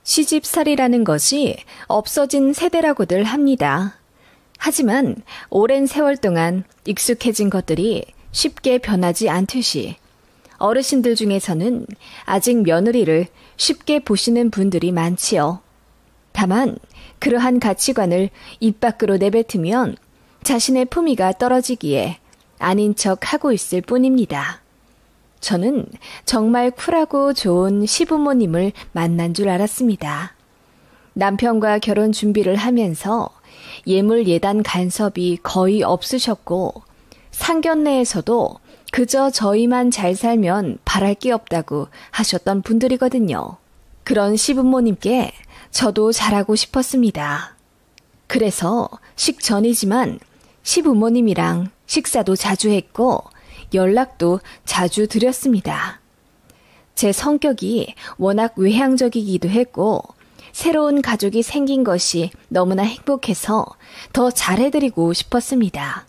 시집살이라는 것이 없어진 세대라고들 합니다. 하지만 오랜 세월 동안 익숙해진 것들이 쉽게 변하지 않듯이 어르신들 중에서는 아직 며느리를 쉽게 보시는 분들이 많지요. 다만 그러한 가치관을 입 밖으로 내뱉으면 자신의 품위가 떨어지기에 아닌 척 하고 있을 뿐입니다. 저는 정말 쿨하고 좋은 시부모님을 만난 줄 알았습니다. 남편과 결혼 준비를 하면서 예물 예단 간섭이 거의 없으셨고 상견례에서도 그저 저희만 잘 살면 바랄 게 없다고 하셨던 분들이거든요. 그런 시부모님께 저도 잘하고 싶었습니다. 그래서 식전이지만 시부모님이랑 식사도 자주 했고 연락도 자주 드렸습니다. 제 성격이 워낙 외향적이기도 했고 새로운 가족이 생긴 것이 너무나 행복해서 더 잘해드리고 싶었습니다.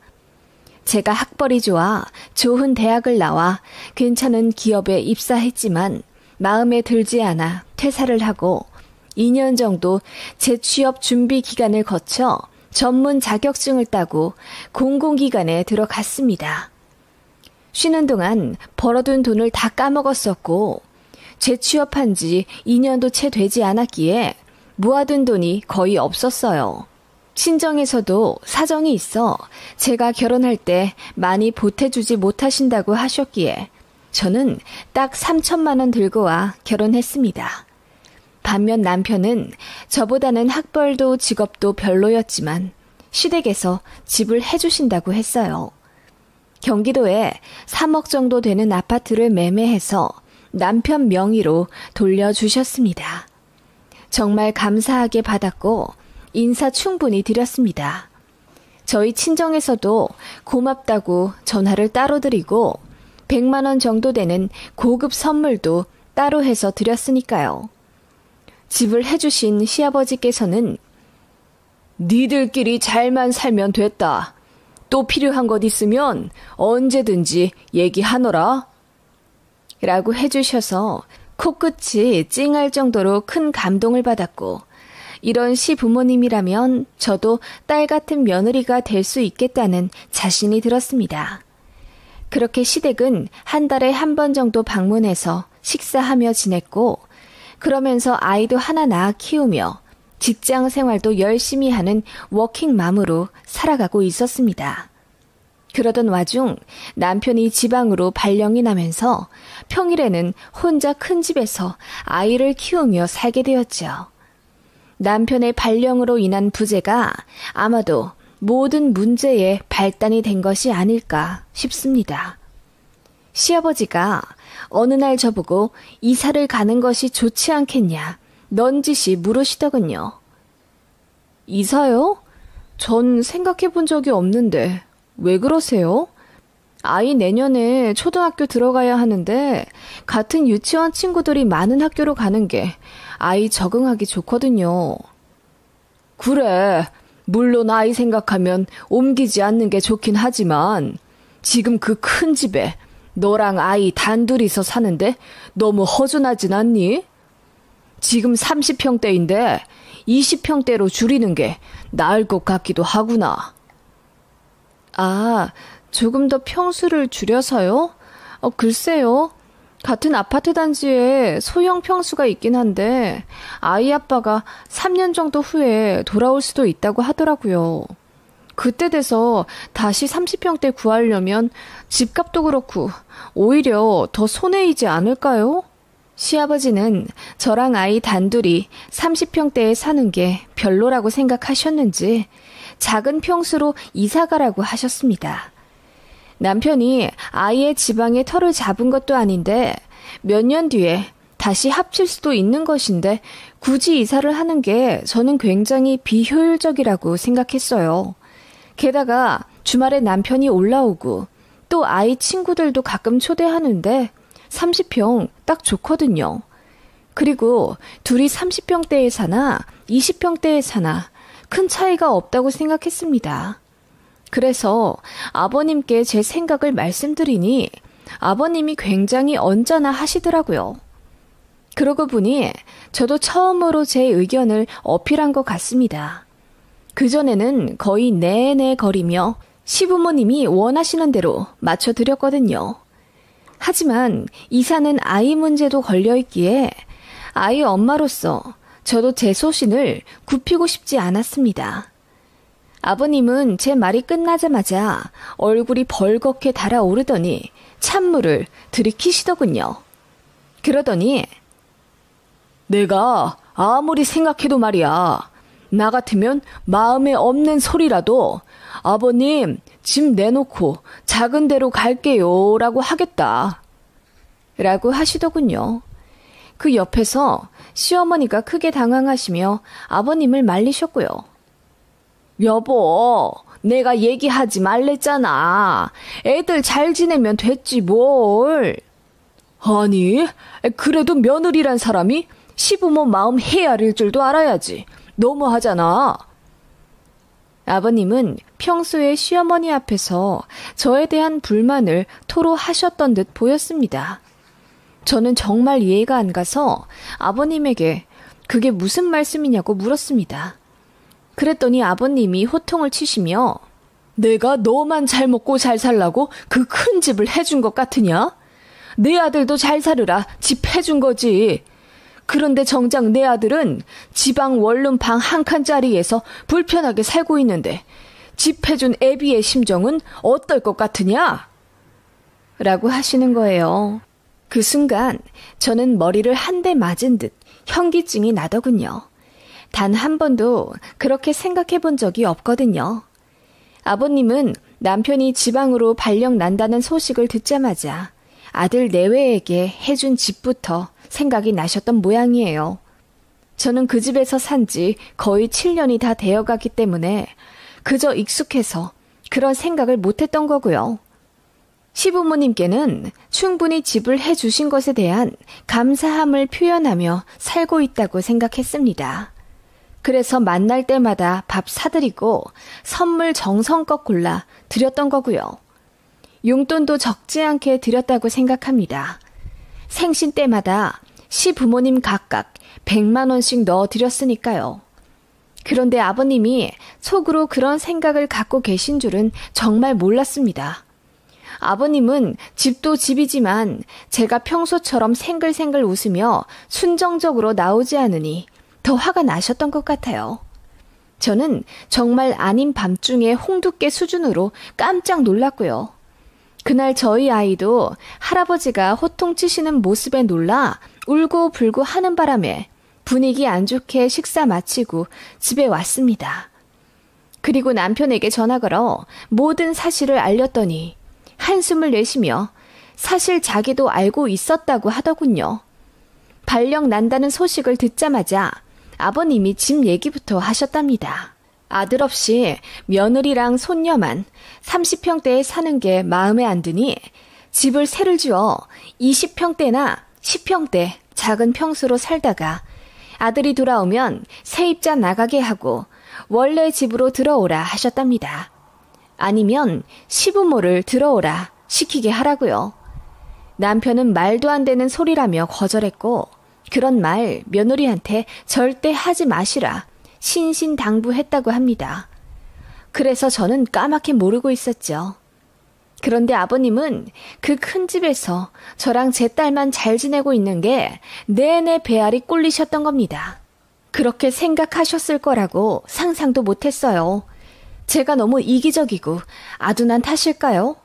제가 학벌이 좋아 좋은 대학을 나와 괜찮은 기업에 입사했지만 마음에 들지 않아 퇴사를 하고 2년 정도 재취업 준비 기간을 거쳐 전문 자격증을 따고 공공기관에 들어갔습니다. 쉬는 동안 벌어둔 돈을 다 까먹었었고 재취업한 지 2년도 채 되지 않았기에 모아둔 돈이 거의 없었어요. 친정에서도 사정이 있어 제가 결혼할 때 많이 보태주지 못하신다고 하셨기에 저는 딱 3천만 원 들고 와 결혼했습니다. 반면 남편은 저보다는 학벌도 직업도 별로였지만 시댁에서 집을 해주신다고 했어요. 경기도에 3억 정도 되는 아파트를 매매해서 남편 명의로 돌려주셨습니다. 정말 감사하게 받았고 인사 충분히 드렸습니다. 저희 친정에서도 고맙다고 전화를 따로 드리고 100만 원 정도 되는 고급 선물도 따로 해서 드렸으니까요. 집을 해주신 시아버지께서는 니들끼리 잘만 살면 됐다. 또 필요한 것 있으면 언제든지 얘기하노라. 라고 해주셔서 코끝이 찡할 정도로 큰 감동을 받았고 이런 시부모님이라면 저도 딸 같은 며느리가 될 수 있겠다는 자신이 들었습니다. 그렇게 시댁은 한 달에 한 번 정도 방문해서 식사하며 지냈고 그러면서 아이도 하나 낳아 키우며 직장 생활도 열심히 하는 워킹맘으로 살아가고 있었습니다. 그러던 와중 남편이 지방으로 발령이 나면서 평일에는 혼자 큰 집에서 아이를 키우며 살게 되었죠. 남편의 발령으로 인한 부재가 아마도 모든 문제의 발단이 된 것이 아닐까 싶습니다. 시아버지가 어느 날 저보고 이사를 가는 것이 좋지 않겠냐 넌지시 물으시더군요. 이사요? 전 생각해 본 적이 없는데 왜 그러세요? 아이 내년에 초등학교 들어가야 하는데 같은 유치원 친구들이 많은 학교로 가는 게 아이 적응하기 좋거든요. 그래, 물론 아이 생각하면 옮기지 않는 게 좋긴 하지만 지금 그 큰 집에 너랑 아이 단둘이서 사는데 너무 허전하진 않니? 지금 30평대인데 20평대로 줄이는 게 나을 것 같기도 하구나. 아, 조금 더 평수를 줄여서요? 글쎄요. 같은 아파트 단지에 소형 평수가 있긴 한데 아이 아빠가 3년 정도 후에 돌아올 수도 있다고 하더라고요. 그때 돼서 다시 30평대 구하려면 집값도 그렇고 오히려 더 손해이지 않을까요? 시아버지는 저랑 아이 단둘이 30평대에 사는 게 별로라고 생각하셨는지 작은 평수로 이사가라고 하셨습니다. 남편이 아이의 지방에 터를 잡은 것도 아닌데 몇 년 뒤에 다시 합칠 수도 있는 것인데 굳이 이사를 하는 게 저는 굉장히 비효율적이라고 생각했어요. 게다가 주말에 남편이 올라오고 또 아이 친구들도 가끔 초대하는데 30평 딱 좋거든요. 그리고 둘이 30평대에 사나 20평대에 사나 큰 차이가 없다고 생각했습니다. 그래서 아버님께 제 생각을 말씀드리니 아버님이 굉장히 언짢아 하시더라고요. 그러고 보니 저도 처음으로 제 의견을 어필한 것 같습니다. 그전에는 거의 내내 거리며 시부모님이 원하시는 대로 맞춰드렸거든요. 하지만 이사는 아이 문제도 걸려있기에 아이 엄마로서 저도 제 소신을 굽히고 싶지 않았습니다. 아버님은 제 말이 끝나자마자 얼굴이 벌겋게 달아오르더니 찬물을 들이키시더군요. 그러더니 내가 아무리 생각해도 말이야. 나 같으면 마음에 없는 소리라도 아버님 집 내놓고 작은 데로 갈게요 라고 하겠다. 라고 하시더군요. 그 옆에서 시어머니가 크게 당황하시며 아버님을 말리셨고요. 여보, 내가 얘기하지 말랬잖아. 애들 잘 지내면 됐지 뭘. 아니, 그래도 며느리란 사람이 시부모 마음 헤아릴 줄도 알아야지. 너무하잖아. 아버님은 평소에 시어머니 앞에서 저에 대한 불만을 토로하셨던 듯 보였습니다. 저는 정말 이해가 안 가서 아버님에게 그게 무슨 말씀이냐고 물었습니다. 그랬더니 아버님이 호통을 치시며 내가 너만 잘 먹고 잘 살라고 그 큰 집을 해준 것 같으냐? 내 아들도 잘 살으라 집 해준 거지. 그런데 정작 내 아들은 지방 원룸 방 한 칸짜리에서 불편하게 살고 있는데 집 해준 애비의 심정은 어떨 것 같으냐? 라고 하시는 거예요. 그 순간 저는 머리를 한 대 맞은 듯 현기증이 나더군요. 단 한 번도 그렇게 생각해 본 적이 없거든요. 아버님은 남편이 지방으로 발령 난다는 소식을 듣자마자 아들 내외에게 해준 집부터 생각이 나셨던 모양이에요. 저는 그 집에서 산 지 거의 7년이 다 되어가기 때문에 그저 익숙해서 그런 생각을 못했던 거고요. 시부모님께는 충분히 집을 해주신 것에 대한 감사함을 표현하며 살고 있다고 생각했습니다. 그래서 만날 때마다 밥 사드리고 선물 정성껏 골라 드렸던 거고요. 용돈도 적지 않게 드렸다고 생각합니다. 생신 때마다 시부모님 각각 100만 원씩 넣어드렸으니까요. 그런데 아버님이 속으로 그런 생각을 갖고 계신 줄은 정말 몰랐습니다. 아버님은 집도 집이지만 제가 평소처럼 생글생글 웃으며 순정적으로 나오지 않으니 더 화가 나셨던 것 같아요. 저는 정말 아닌 밤중에 홍두깨 수준으로 깜짝 놀랐고요. 그날 저희 아이도 할아버지가 호통치시는 모습에 놀라 울고불고 하는 바람에 분위기 안 좋게 식사 마치고 집에 왔습니다. 그리고 남편에게 전화 걸어 모든 사실을 알렸더니 한숨을 내쉬며 사실 자기도 알고 있었다고 하더군요. 발령 난다는 소식을 듣자마자 아버님이 집 얘기부터 하셨답니다. 아들 없이 며느리랑 손녀만 30평대에 사는 게 마음에 안 드니 집을 새를 지어 20평대나 10평대 작은 평수로 살다가 아들이 돌아오면 세입자 나가게 하고 원래 집으로 들어오라 하셨답니다. 아니면 시부모를 들어오라 시키게 하라고요. 남편은 말도 안 되는 소리라며 거절했고 그런 말 며느리한테 절대 하지 마시라 신신당부했다고 합니다. 그래서 저는 까맣게 모르고 있었죠. 그런데 아버님은 그 큰 집에서 저랑 제 딸만 잘 지내고 있는 게 내내 배알이 꼴리셨던 겁니다. 그렇게 생각하셨을 거라고 상상도 못했어요. 제가 너무 이기적이고 아둔한 탓일까요?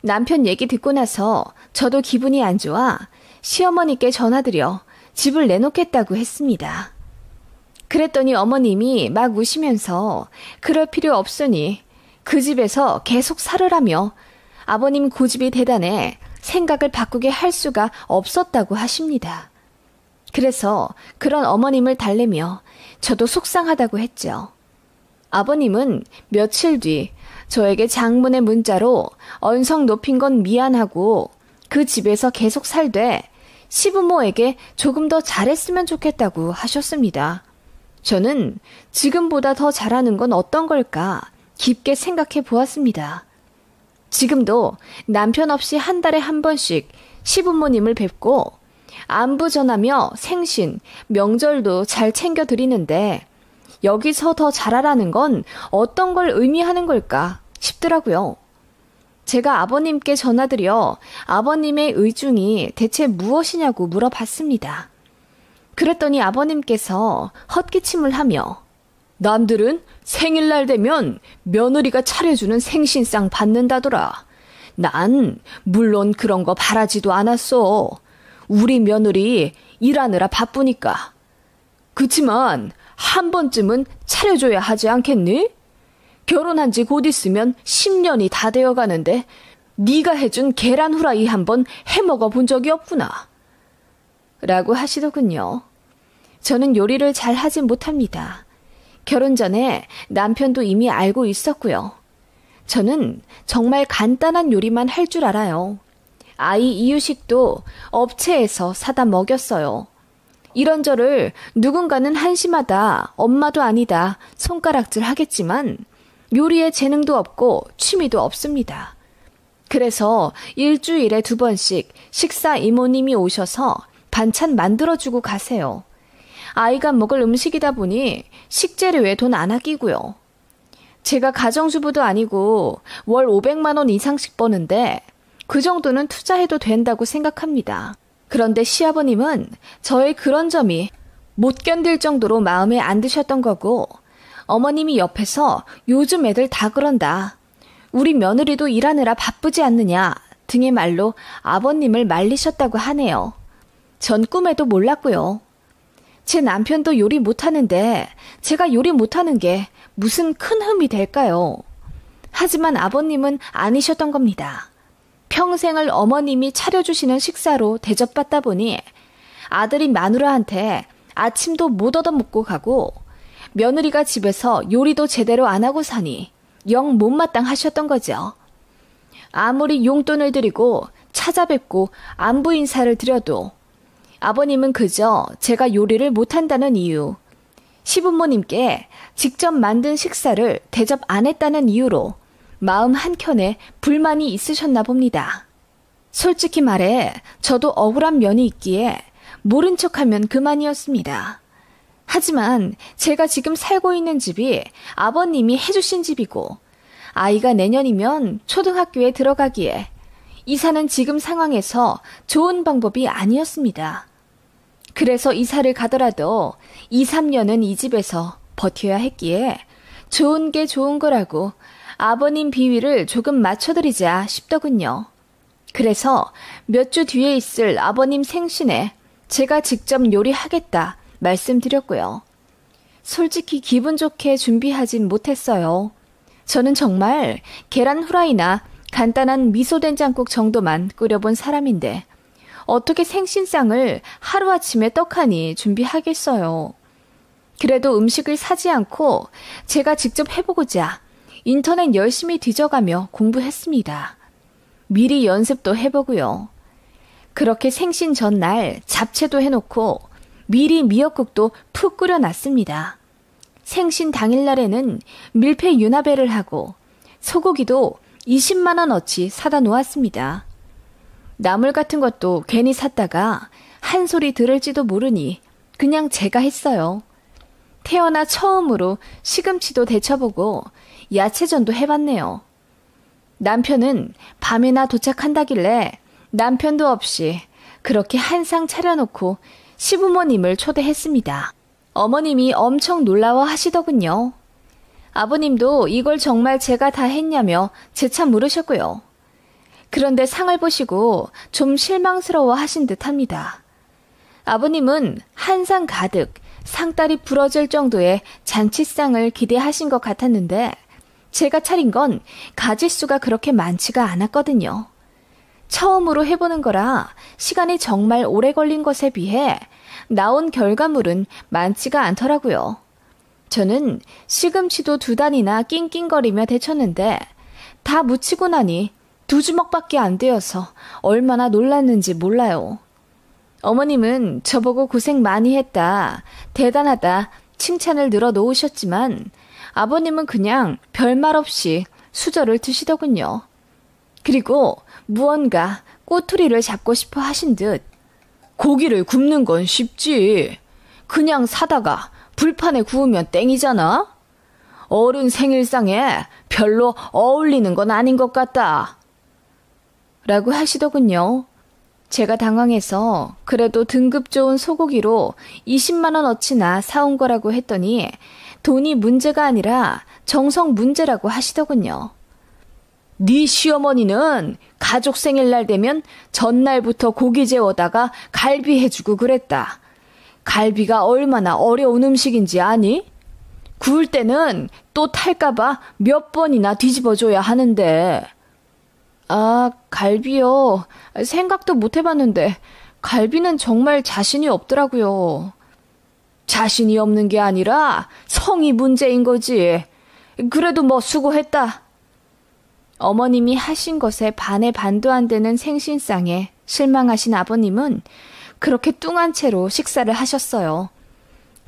남편 얘기 듣고 나서 저도 기분이 안 좋아 시어머니께 전화드려 집을 내놓겠다고 했습니다. 그랬더니 어머님이 막 우시면서 그럴 필요 없으니 그 집에서 계속 살으라며 아버님 고집이 대단해 생각을 바꾸게 할 수가 없었다고 하십니다. 그래서 그런 어머님을 달래며 저도 속상하다고 했죠. 아버님은 며칠 뒤 저에게 장문의 문자로 언성 높인 건 미안하고 그 집에서 계속 살되 시부모에게 조금 더 잘했으면 좋겠다고 하셨습니다. 저는 지금보다 더 잘하는 건 어떤 걸까 깊게 생각해 보았습니다. 지금도 남편 없이 한 달에 한 번씩 시부모님을 뵙고 안부 전하며 생신, 명절도 잘 챙겨드리는데 여기서 더 잘하라는 건 어떤 걸 의미하는 걸까 싶더라고요. 제가 아버님께 전화드려 아버님의 의중이 대체 무엇이냐고 물어봤습니다. 그랬더니 아버님께서 헛기침을 하며 남들은 생일날 되면 며느리가 차려주는 생신상 받는다더라. 난 물론 그런 거 바라지도 않았어. 우리 며느리 일하느라 바쁘니까. 그치만 한 번쯤은 차려줘야 하지 않겠니? 결혼한 지 곧 있으면 10년이 다 되어가는데 네가 해준 계란 후라이 한번 해먹어 본 적이 없구나. 라고 하시더군요. 저는 요리를 잘 하진 못합니다. 결혼 전에 남편도 이미 알고 있었고요. 저는 정말 간단한 요리만 할 줄 알아요. 아이 이유식도 업체에서 사다 먹였어요. 이런저를 누군가는 한심하다, 엄마도 아니다, 손가락질 하겠지만 요리에 재능도 없고 취미도 없습니다. 그래서 일주일에 2번씩 식사 이모님이 오셔서 반찬 만들어주고 가세요. 아이가 먹을 음식이다 보니 식재료에 돈 안 아끼고요. 제가 가정주부도 아니고 월 500만 원 이상씩 버는데 그 정도는 투자해도 된다고 생각합니다. 그런데 시아버님은 저의 그런 점이 못 견딜 정도로 마음에 안 드셨던 거고 어머님이 옆에서 요즘 애들 다 그런다. 우리 며느리도 일하느라 바쁘지 않느냐 등의 말로 아버님을 말리셨다고 하네요. 전 꿈에도 몰랐고요. 제 남편도 요리 못하는데 제가 요리 못하는 게 무슨 큰 흠이 될까요? 하지만 아버님은 아니셨던 겁니다. 평생을 어머님이 차려주시는 식사로 대접받다 보니 아들이 마누라한테 아침도 못 얻어먹고 가고 며느리가 집에서 요리도 제대로 안 하고 사니 영 못마땅하셨던 거죠. 아무리 용돈을 드리고 찾아뵙고 안부 인사를 드려도 아버님은 그저 제가 요리를 못한다는 이유, 시부모님께 직접 만든 식사를 대접 안 했다는 이유로 마음 한켠에 불만이 있으셨나 봅니다. 솔직히 말해 저도 억울한 면이 있기에 모른 척하면 그만이었습니다. 하지만 제가 지금 살고 있는 집이 아버님이 해주신 집이고 아이가 내년이면 초등학교에 들어가기에 이사는 지금 상황에서 좋은 방법이 아니었습니다. 그래서 이사를 가더라도 2, 3년은 이 집에서 버텨야 했기에 좋은 게 좋은 거라고 아버님 비위를 조금 맞춰드리자 싶더군요. 그래서 몇 주 뒤에 있을 아버님 생신에 제가 직접 요리하겠다 말씀드렸고요. 솔직히 기분 좋게 준비하진 못했어요. 저는 정말 계란 후라이나 간단한 미소된장국 정도만 끓여본 사람인데 어떻게 생신상을 하루아침에 떡하니 준비하겠어요. 그래도 음식을 사지 않고 제가 직접 해보고자 인터넷 열심히 뒤져가며 공부했습니다. 미리 연습도 해보고요. 그렇게 생신 전날 잡채도 해놓고 미리 미역국도 푹 끓여놨습니다. 생신 당일날에는 밀폐 유나베를 하고 소고기도 20만 원어치 사다 놓았습니다. 나물 같은 것도 괜히 샀다가 한 소리 들을지도 모르니 그냥 제가 했어요. 태어나 처음으로 시금치도 데쳐보고 야채전도 해봤네요. 남편은 밤에나 도착한다길래 남편도 없이 그렇게 한상 차려놓고 시부모님을 초대했습니다. 어머님이 엄청 놀라워 하시더군요. 아버님도 이걸 정말 제가 다 했냐며 재차 물으셨고요. 그런데 상을 보시고 좀 실망스러워 하신 듯 합니다. 아버님은 한상 가득 상다리 부러질 정도의 잔치상을 기대하신 것 같았는데 제가 차린 건 가짓수가 그렇게 많지가 않았거든요. 처음으로 해보는 거라 시간이 정말 오래 걸린 것에 비해 나온 결과물은 많지가 않더라고요. 저는 시금치도 2단이나 낑낑거리며 데쳤는데 다 무치고 나니 2주먹밖에 안 되어서 얼마나 놀랐는지 몰라요. 어머님은 저보고 고생 많이 했다, 대단하다 칭찬을 늘어 놓으셨지만 아버님은 그냥 별말 없이 수저를 드시더군요. 그리고 무언가 꼬투리를 잡고 싶어 하신 듯 고기를 굽는 건 쉽지. 그냥 사다가 불판에 구우면 땡이잖아. 어른 생일상에 별로 어울리는 건 아닌 것 같다. 라고 하시더군요. 제가 당황해서 그래도 등급 좋은 소고기로 20만 원어치나 사온 거라고 했더니 돈이 문제가 아니라 정성 문제라고 하시더군요. 네 시어머니는 가족 생일날 되면 전날부터 고기 재워다가 갈비 해주고 그랬다. 갈비가 얼마나 어려운 음식인지 아니? 구울 때는 또 탈까봐 몇 번이나 뒤집어줘야 하는데. 아, 갈비요. 생각도 못 해봤는데 갈비는 정말 자신이 없더라고요. 자신이 없는 게 아니라 성이 문제인 거지. 그래도 뭐 수고했다. 어머님이 하신 것에 반의 반도 안 되는 생신상에 실망하신 아버님은 그렇게 뚱한 채로 식사를 하셨어요.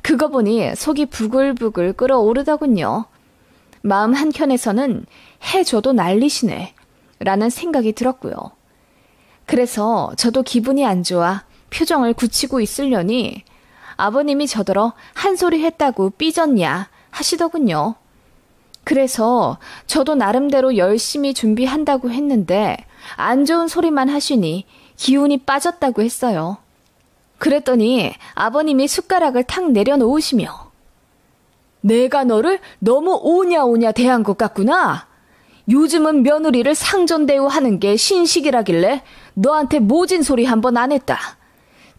그거 보니 속이 부글부글 끓어오르더군요. 마음 한켠에서는 해줘도 난리시네 라는 생각이 들었고요. 그래서 저도 기분이 안 좋아 표정을 굳히고 있으려니 아버님이 저더러 한 소리 했다고 삐졌냐 하시더군요. 그래서 저도 나름대로 열심히 준비한다고 했는데 안 좋은 소리만 하시니 기운이 빠졌다고 했어요. 그랬더니 아버님이 숟가락을 탁 내려놓으시며 내가 너를 너무 오냐오냐 대한 것 같구나. 요즘은 며느리를 상전대우하는 게 신식이라길래 너한테 모진 소리 한 번 안 했다.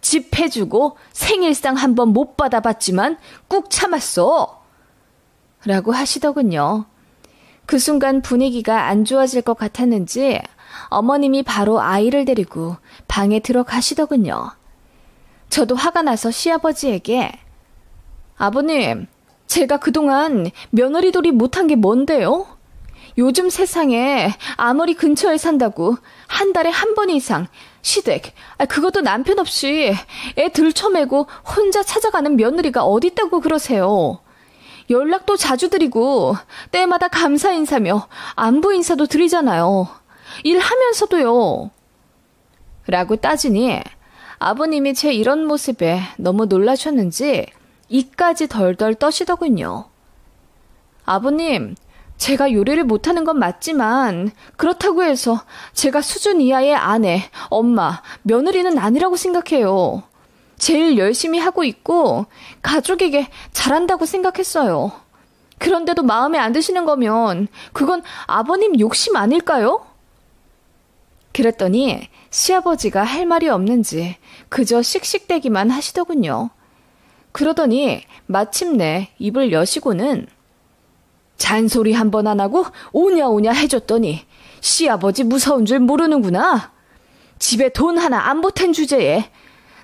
집 해주고 생일상 한 번 못 받아봤지만 꾹 참았어. 라고 하시더군요. 그 순간 분위기가 안 좋아질 것 같았는지 어머님이 바로 아이를 데리고 방에 들어가시더군요. 저도 화가 나서 시아버지에게 아버님, 제가 그동안 며느리돌이 못한 게 뭔데요? 요즘 세상에 아무리 근처에 산다고 한 달에 한 번 이상 시댁, 그것도 남편 없이 애 들쳐매고 혼자 찾아가는 며느리가 어딨다고 그러세요. 연락도 자주 드리고 때마다 감사 인사며 안부 인사도 드리잖아요. 일하면서도요. 라고 따지니 아버님이 제 이런 모습에 너무 놀라셨는지 이까지 덜덜 떠시더군요. 아버님, 제가 요리를 못하는 건 맞지만 그렇다고 해서 제가 수준 이하의 아내, 엄마, 며느리는 아니라고 생각해요. 제일 열심히 하고 있고 가족에게 잘한다고 생각했어요. 그런데도 마음에 안 드시는 거면 그건 아버님 욕심 아닐까요? 그랬더니 시아버지가 할 말이 없는지 그저 씩씩대기만 하시더군요. 그러더니 마침내 입을 여시고는 잔소리 한 번 안 하고 오냐오냐 해줬더니 시아버지 무서운 줄 모르는구나. 집에 돈 하나 안 보탠 주제에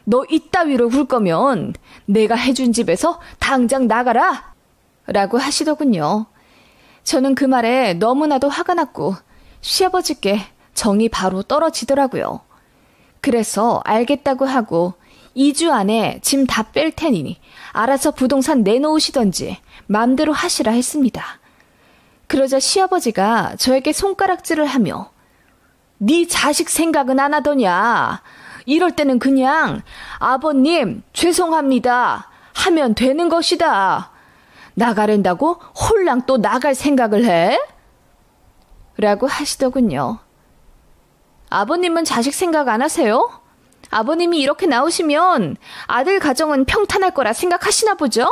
너 이따위로 굴 거면 내가 해준 집에서 당장 나가라! 라고 하시더군요. 저는 그 말에 너무나도 화가 났고 시아버지께 정이 바로 떨어지더라고요. 그래서 알겠다고 하고 2주 안에 짐 다 뺄 테니 알아서 부동산 내놓으시던지 맘대로 하시라 했습니다. 그러자 시아버지가 저에게 손가락질을 하며 네 자식 생각은 안 하더냐. 이럴 때는 그냥 아버님 죄송합니다 하면 되는 것이다. 나가랜다고 홀랑 또 나갈 생각을 해? 라고 하시더군요. 아버님은 자식 생각 안 하세요? 아버님이 이렇게 나오시면 아들 가정은 평탄할 거라 생각하시나 보죠?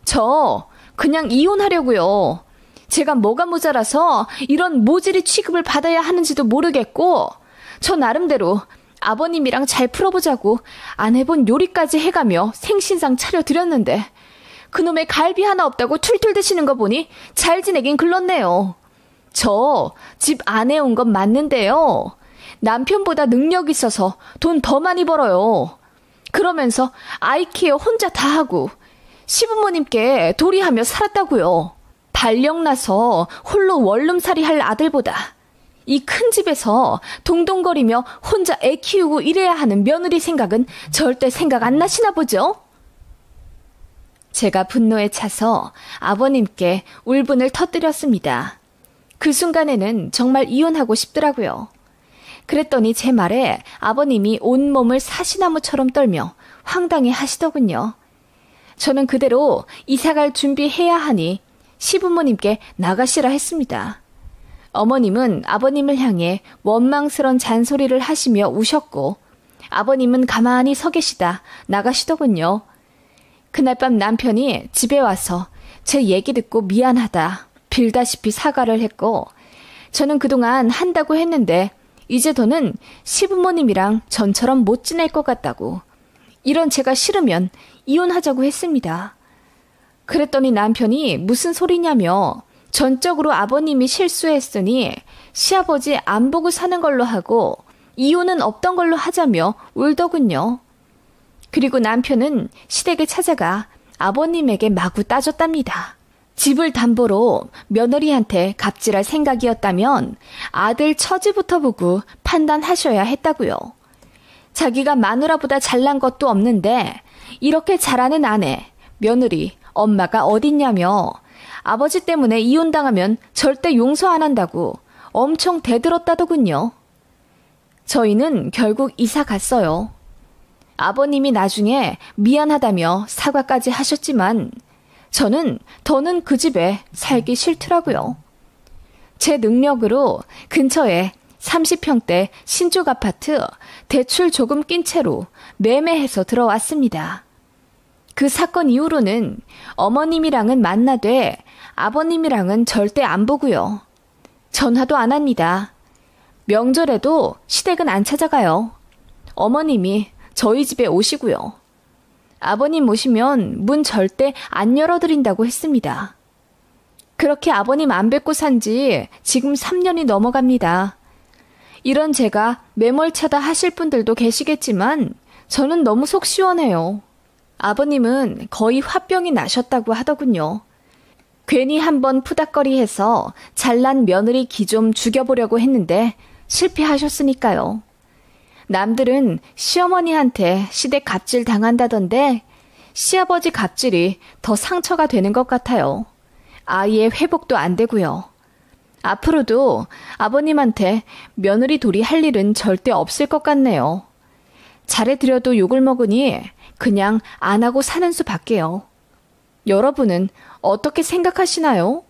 저 그냥 이혼하려고요. 제가 뭐가 모자라서 이런 모질이 취급을 받아야 하는지도 모르겠고 저 나름대로 아버님이랑 잘 풀어보자고 안 해본 요리까지 해가며 생신상 차려드렸는데 그놈의 갈비 하나 없다고 툴툴 드시는 거 보니 잘 지내긴 글렀네요. 저 집 안 해온 건 맞는데요. 남편보다 능력 있어서 돈 더 많이 벌어요. 그러면서 아이 케어 혼자 다 하고 시부모님께 도리하며 살았다고요. 발령나서 홀로 원룸살이 할 아들보다 이 큰 집에서 동동거리며 혼자 애 키우고 이래야 하는 며느리 생각은 절대 생각 안 나시나 보죠? 제가 분노에 차서 아버님께 울분을 터뜨렸습니다. 그 순간에는 정말 이혼하고 싶더라고요. 그랬더니 제 말에 아버님이 온몸을 사시나무처럼 떨며 황당해 하시더군요. 저는 그대로 이사갈 준비해야 하니 시부모님께 나가시라 했습니다. 어머님은 아버님을 향해 원망스런 잔소리를 하시며 우셨고 아버님은 가만히 서 계시다 나가시더군요. 그날 밤 남편이 집에 와서 제 얘기 듣고 미안하다 빌다시피 사과를 했고 저는 그동안 한다고 했는데 이제 더는 시부모님이랑 전처럼 못 지낼 것 같다고 이런 제가 싫으면 이혼하자고 했습니다. 그랬더니 남편이 무슨 소리냐며 전적으로 아버님이 실수했으니 시아버지 안 보고 사는 걸로 하고 이혼은 없던 걸로 하자며 울더군요. 그리고 남편은 시댁에 찾아가 아버님에게 마구 따졌답니다. 집을 담보로 며느리한테 갑질할 생각이었다면 아들 처지부터 보고 판단하셔야 했다고요. 자기가 마누라보다 잘난 것도 없는데 이렇게 잘하는 아내, 며느리, 엄마가 어딨냐며 아버지 때문에 이혼당하면 절대 용서 안 한다고 엄청 대들었다더군요. 저희는 결국 이사 갔어요. 아버님이 나중에 미안하다며 사과까지 하셨지만 저는 더는 그 집에 살기 싫더라고요. 제 능력으로 근처에 30평대 신축 아파트 대출 조금 낀 채로 매매해서 들어왔습니다. 그 사건 이후로는 어머님이랑은 만나되 아버님이랑은 절대 안 보고요. 전화도 안 합니다. 명절에도 시댁은 안 찾아가요. 어머님이 저희 집에 오시고요. 아버님 오시면 문 절대 안 열어드린다고 했습니다. 그렇게 아버님 안 뵙고 산 지 지금 3년이 넘어갑니다. 이런 제가 매몰차다 하실 분들도 계시겠지만 저는 너무 속 시원해요. 아버님은 거의 화병이 나셨다고 하더군요. 괜히 한번 푸닥거리해서 잘난 며느리 기 좀 죽여보려고 했는데 실패하셨으니까요. 남들은 시어머니한테 시댁 갑질 당한다던데 시아버지 갑질이 더 상처가 되는 것 같아요. 아이의 회복도 안 되고요. 앞으로도 아버님한테 며느리 돌이 할 일은 절대 없을 것 같네요. 잘해드려도 욕을 먹으니 그냥 안 하고 사는 수밖에요. 여러분은 어떻게 생각하시나요?